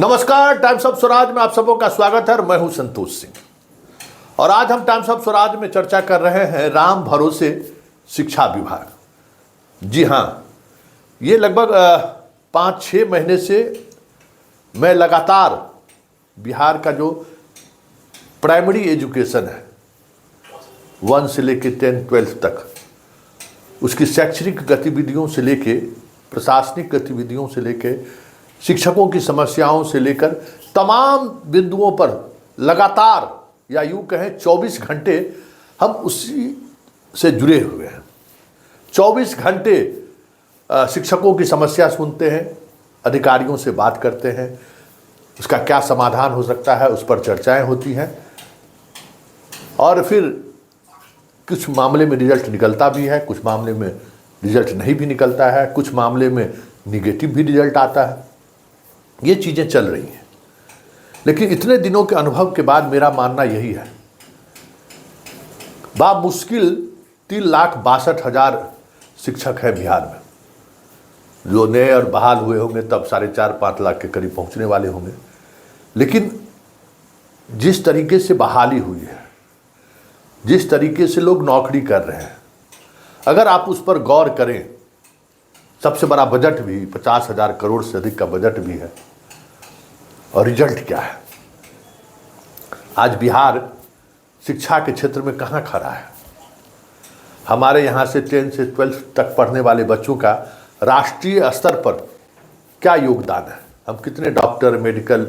नमस्कार, times of Swaraj में आप सबों का स्वागत है और मैं हूं संतोष सिंह। और आज हम टाइम्स ऑफ स्वराज में चर्चा कर रहे हैं राम भरोसे शिक्षा विभाग। जी हाँ, ये लगभग 5-6 महीने से मैं लगातार बिहार का जो प्राइमरी एजुकेशन है 1 से लेके 10-12 तक, उसकी शैक्षणिक गतिविधियों से लेके प्रशासनिक गतिविधियों से लेके शिक्षकों की समस्याओं से लेकर तमाम बिंदुओं पर लगातार या यूँ कहें 24 घंटे हम उसी से जुड़े हुए हैं। 24 घंटे शिक्षकों की समस्या सुनते हैं, अधिकारियों से बात करते हैं, उसका क्या समाधान हो सकता है उस पर चर्चाएं होती हैं और फिर कुछ मामले में रिजल्ट निकलता भी है, कुछ मामले में रिजल्ट नहीं भी निकलता है, कुछ मामले में निगेटिव भी रिजल्ट आता है। ये चीज़ें चल रही हैं, लेकिन इतने दिनों के अनुभव के बाद मेरा मानना यही है, मुश्किल 3,62,000 शिक्षक है बिहार में, जो नए और बहाल हुए होंगे तब 4.5-5 लाख के करीब पहुंचने वाले होंगे। लेकिन जिस तरीके से बहाली हुई है, जिस तरीके से लोग नौकरी कर रहे हैं, अगर आप उस पर गौर करें, सबसे बड़ा बजट भी 50,000 करोड़ से अधिक का बजट भी है, और रिजल्ट क्या है? आज बिहार शिक्षा के क्षेत्र में कहाँ खड़ा है? हमारे यहाँ से 10 से 12 तक पढ़ने वाले बच्चों का राष्ट्रीय स्तर पर क्या योगदान है? हम कितने doctor, medical,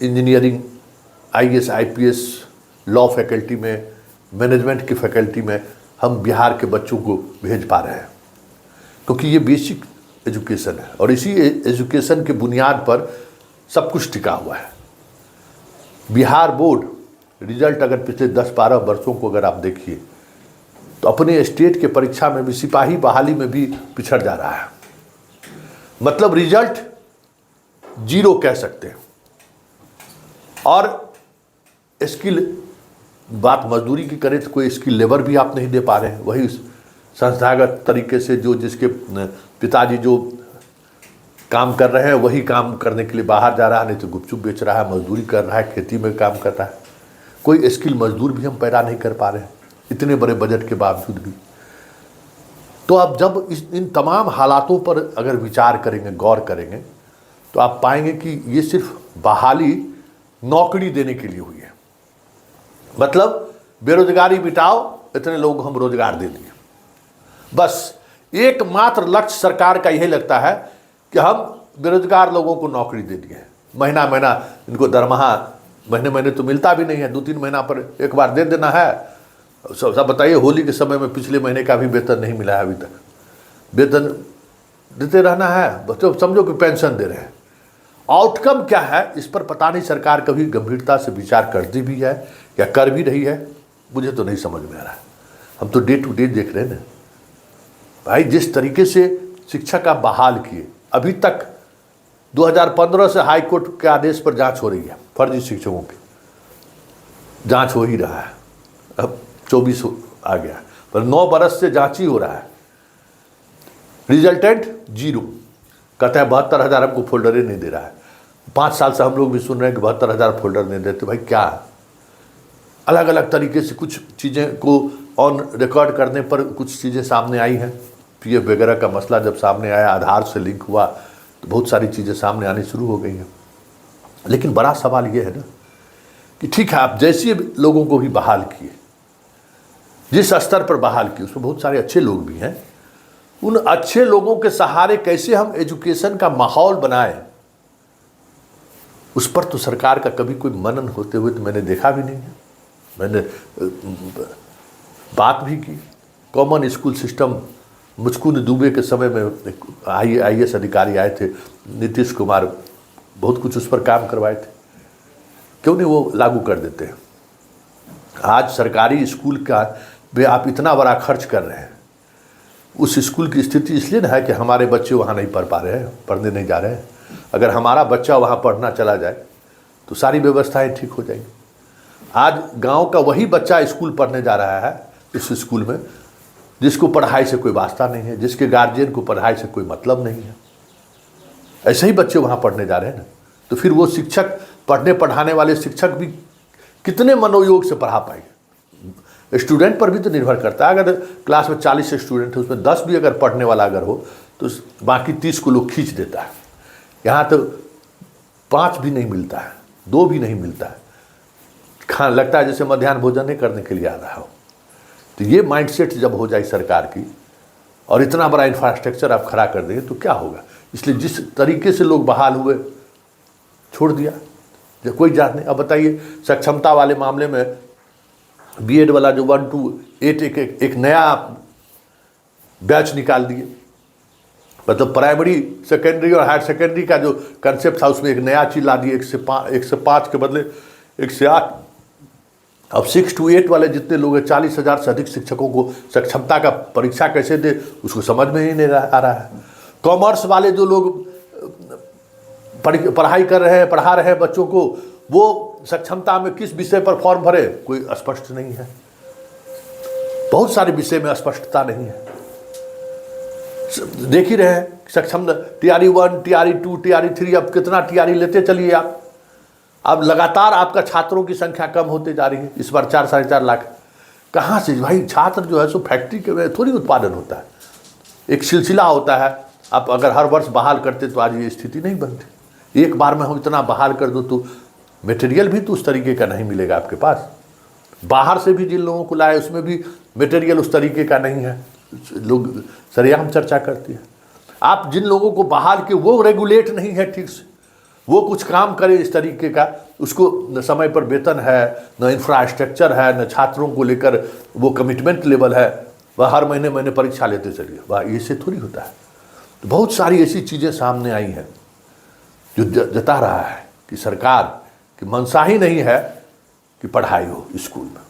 engineering, IAS, IPS, law faculty में, मैनेजमेंट की फैकल्टी में हम बिहार के बच्चों को भेज पा रहे हैं? क्योंकि ये बेसिक एजुकेशन है और इसी एजुकेशन के बुनियाद पर सब कुछ टिका हुआ है। बिहार बोर्ड रिजल्ट अगर पिछले 10-12 वर्षों को अगर आप देखिए तो अपने स्टेट के परीक्षा में भी, सिपाही बहाली में भी पिछड़ जा रहा है। मतलब रिजल्ट 0 कह सकते हैं। और स्किल, बात मजदूरी की करें तो कोई स्किल लेबर भी आप नहीं दे पा रहे हैं। वही संस्थागत तरीके से जो जिसके पिताजी जो काम कर रहे हैं वही काम करने के लिए बाहर जा रहा है, नहीं तो गुपचुप बेच रहा है, मजदूरी कर रहा है, खेती में काम कर रहा है। कोई स्किल मजदूर भी हम पैदा नहीं कर पा रहे हैं इतने बड़े बजट के बावजूद भी। तो आप जब इन तमाम हालातों पर अगर विचार करेंगे, गौर करेंगे, तो आप पाएंगे कि ये सिर्फ बहाली नौकरी देने के लिए हुई है। मतलब बेरोजगारी मिटाओ, इतने लोगों को हम रोजगार दे दिए। बस एकमात्र लक्ष्य सरकार का यही लगता है कि हम बेरोजगार लोगों को नौकरी दे दिए। महीना महीना इनको दरमाहा महीने महीने तो मिलता भी नहीं है, 2-3 महीना पर एक बार दे देना है। सब बताइए, होली के समय में पिछले महीने का भी वेतन नहीं मिला है अभी तक। वेतन देते रहना है, बच्चों समझो कि पेंशन दे रहे हैं। आउटकम क्या है इस पर पता नहीं सरकार कभी गंभीरता से विचार करती भी है या कर भी रही है, मुझे तो नहीं समझ में आ रहा है। हम तो डे टू डे देख रहे हैं ना भाई, जिस तरीके से शिक्षा का बहाल किए। अभी तक 2015 से हाई कोर्ट के आदेश पर जांच हो रही है, फर्जी शिक्षकों की जांच हो ही रहा है। अब 24 आ गया, पर 9 बरस से जांच ही हो रहा है। रिजल्टेंट 0, कहते हैं 72,000 हमको फोल्डर ही नहीं दे रहा है। 5 साल से हम लोग भी सुन रहे हैं कि 72,000 फोल्डर नहीं देते। भाई क्या, अलग अलग तरीके से कुछ चीज़ें को ऑन रिकॉर्ड करने पर कुछ चीज़ें सामने आई हैं। PF वगैरह का मसला जब सामने आया, आधार से लिंक हुआ, तो बहुत सारी चीज़ें सामने आनी शुरू हो गई हैं। लेकिन बड़ा सवाल ये है ना कि ठीक है, आप जैसे लोगों को भी बहाल किए, जिस स्तर पर बहाल किए, उसमें बहुत सारे अच्छे लोग भी हैं। उन अच्छे लोगों के सहारे कैसे हम एजुकेशन का माहौल बनाए, उस पर तो सरकार का कभी कोई मनन होते हुए तो मैंने देखा भी नहीं है। मैंने बात भी की। Common school system Muchkund Dubey के समय में IAS अधिकारी आए थे, नीतीश कुमार, बहुत कुछ उस पर काम करवाए थे। क्यों नहीं वो लागू कर देते हैं? आज सरकारी स्कूल का भी आप इतना बड़ा खर्च कर रहे हैं, उस स्कूल की स्थिति इसलिए ना है कि हमारे बच्चे वहाँ नहीं पढ़ पा रहे हैं, पढ़ने नहीं जा रहे हैं। अगर हमारा बच्चा वहाँ पढ़ना चला जाए तो सारी व्यवस्थाएं ठीक हो जाएंगी। आज गांव का वही बच्चा स्कूल पढ़ने जा रहा है इस स्कूल में जिसको पढ़ाई से कोई वास्ता नहीं है, जिसके गार्जियन को पढ़ाई से कोई मतलब नहीं है। ऐसे ही बच्चे वहाँ पढ़ने जा रहे हैं ना। तो फिर वो शिक्षक, पढ़ने पढ़ाने वाले शिक्षक भी कितने मनोयोग से पढ़ा पाएंगे। स्टूडेंट पर भी तो निर्भर करता है। अगर क्लास में 40 स्टूडेंट है, उसमें 10 भी अगर पढ़ने वाला अगर हो तो बाकी 30 को लोग खींच देता है। यहाँ तो 5 भी नहीं मिलता है, 2 भी नहीं मिलता है। खाना लगता है जैसे मध्याह्न भोजन नहीं करने के लिए आ रहा हो। तो ये माइंडसेट जब हो जाए सरकार की और इतना बड़ा इंफ्रास्ट्रक्चर आप खड़ा कर देंगे तो क्या होगा। इसलिए जिस तरीके से लोग बहाल हुए, छोड़ दिया, जब कोई जात नहीं। अब बताइए सक्षमता वाले मामले में बीएड वाला जो 1 to 8 एक नया बैच निकाल दिए। मतलब प्राइमरी, सेकेंडरी और हायर सेकेंडरी का जो कंसेप्ट था उसमें एक नया चीज ला दिए। 1 से 5 के बदले 1 से 8। अब 6 to 8 वाले जितने लोग हैं, 40,000 से अधिक शिक्षकों को सक्षमता का परीक्षा कैसे दे, उसको समझ में ही नहीं आ रहा है। कॉमर्स वाले जो लोग पढ़ाई कर रहे हैं, पढ़ा रहे हैं बच्चों को, वो सक्षमता में किस विषय पर फॉर्म भरे, कोई स्पष्ट नहीं है। बहुत सारे विषय में स्पष्टता नहीं है। देख ही रहे हैं सक्षम TRE 1, TRE 2, TRE 3, अब कितना TRE लेते चलिए आप। अब लगातार आपका छात्रों की संख्या कम होते जा रही है। इस बार 4 साढ़े 4 लाख कहाँ से भाई। छात्र जो है सो फैक्ट्री के में थोड़ी उत्पादन होता है, एक सिलसिला होता है। आप अगर हर वर्ष बहाल करते तो आज ये स्थिति नहीं बनती। एक बार में हम इतना बहाल कर दो तो मटेरियल भी तो उस तरीके का नहीं मिलेगा आपके पास। बाहर से भी जिन लोगों को लाए उसमें भी मटेरियल उस तरीके का नहीं है। लोग सरेआम चर्चा करती है। आप जिन लोगों को बहाल के, वो रेगुलेट नहीं है ठीक से, वो कुछ काम करे इस तरीके का, उसको न समय पर वेतन है, न इंफ्रास्ट्रक्चर है, न छात्रों को लेकर वो कमिटमेंट लेवल है, वह हर महीने महीने परीक्षा लेते चलिए, वह ये से थोड़ी होता है। तो बहुत सारी ऐसी चीज़ें सामने आई हैं जो जता रहा है कि सरकार की मंशा ही नहीं है कि पढ़ाई हो स्कूल में।